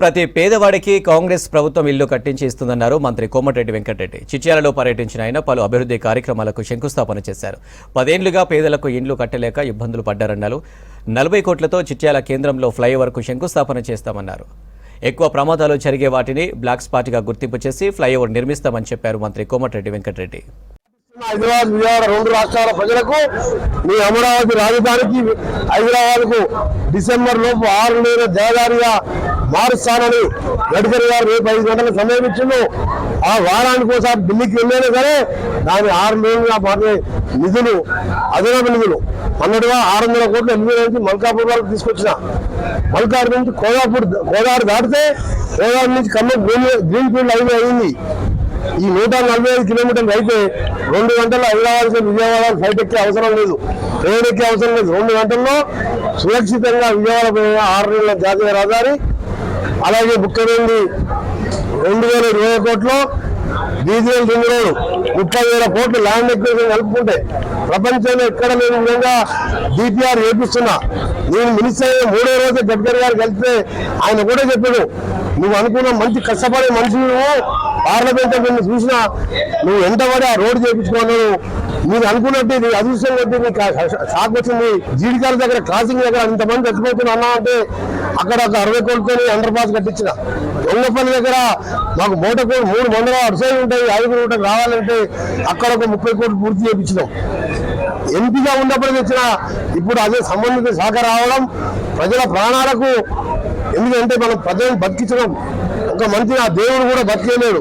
ప్రతి పేదవాడికి కాంగ్రెస్ ప్రభుత్వం ఇల్లు కట్టించి ఇస్తుందన్నారు మంత్రి కోమటిరెడ్డి వెంకటరెడ్డి. చిట్యాలలో పర్యటించిన ఆయన పలు అభివృద్ధి కార్యక్రమాలకు శంకుస్థాపన చేశారు. 10 ఏళ్లుగా పేదలకు ఇండ్లు కట్టలేక ఇబ్బందులు పడ్డారన్నారు. 40 కోట్లతో చిట్యాల కేంద్రంలో ఫ్లైఓవర్కు శంకుస్థాపన చేస్తామన్నారు. ఎక్కువ ప్రమాదాలు జరిగే వాటిని బ్లాక్ స్పాట్గా గుర్తింపు చేసి ఫ్లైఓవర్ నిర్మిస్తామని చెప్పారు మంత్రి కోమటిరెడ్డి వెంకటరెడ్డి. హైదరాబాద్ విజయవాడ రెండు రాష్ట్రాల ప్రజలకు మీ అమరావతి రాజధానికి హైదరాబాద్ కు డిసెంబర్ లోపు 6 నెలల జయదారిగా మారుస్తానని గడ్కరీ గారు రేపు 5 గంటల సమయం ఇచ్చిండు. ఆ వారానికి ఒకసారి ఢిల్లీకి వెళ్ళైనా సరే దాని 6 నెలలుగా మారే నిధులు అదనపు నిధులు అన్నట్టుగా 600 కోట్ల ఎనిమిది నుంచి మల్కాపూర్ వరకు తీసుకొచ్చిన. మల్కాపూర్ నుంచి గోదావరి దాటితే గోదావరి నుంచి ఖమ్మం గ్రీన్ ఫీల్డ్ హైవే అయింది. ఈ 145 కిలోమీటర్లు అయితే 2 గంటల్లో హైదరాబాద్ విజయవాడ ఫ్లైట్ ఎక్కే అవసరం లేదు, ట్రైన్ ఎక్కే అవసరం లేదు. 2 గంటల్లో సురక్షితంగా విజయవాడ 6 నెలల జాతీయ రహదారి. అలాగే ముఖ్యమైనది 2020 కోట్లు డీజిల్ రింగ్ రోడ్, 30,000 కోట్లు ల్యాండ్ ఎక్విజిషన్ కలుపుకుంటే ప్రపంచంలో ఎక్కడ లేని విధంగా డిపిఆర్ చేపిస్తున్నా. నేను మినిస్టర్ అయిన 3వ రోజు గడ్కరీ గారు కలిపితే ఆయన కూడా చెప్పాడు, నువ్వు అనుకున్న మంచి కష్టపడే మనిషి, నువ్వు పార్లమెంట్ నిన్ను చూసినా నువ్వు ఎంతపడి ఆ రోడ్డు చేయించుకున్నావు. మీరు అనుకున్నట్టు నీ అదృష్టం కొట్టి నీకు షాక్ వచ్చింది. జీడికాల దగ్గర క్రాసింగ్ దగ్గర ఇంతమంది చచ్చిపోతున్నా అన్నా అంటే అక్కడ ఒక 60 కోట్లతో అండర్ పాస్ కట్టించిన. దొంగపల్లి దగ్గర మాకు మోటకోడు 3 మండలం అటు సైడ్ ఉంటాయి, 5 కోట్లకు రావాలంటే అక్కడ ఒక 30 కోట్లు పూర్తి చేయించినాం. ఎంపీగా ఉన్నప్పుడు తెచ్చిన ఇప్పుడు అదే సంబంధిత శాఖ రావడం ప్రజల ప్రాణాలకు. ఎందుకంటే మనం ప్రజలను బతికించడం ఒక మంచి ఆ దేవుడు కూడా బతికేయలేడు.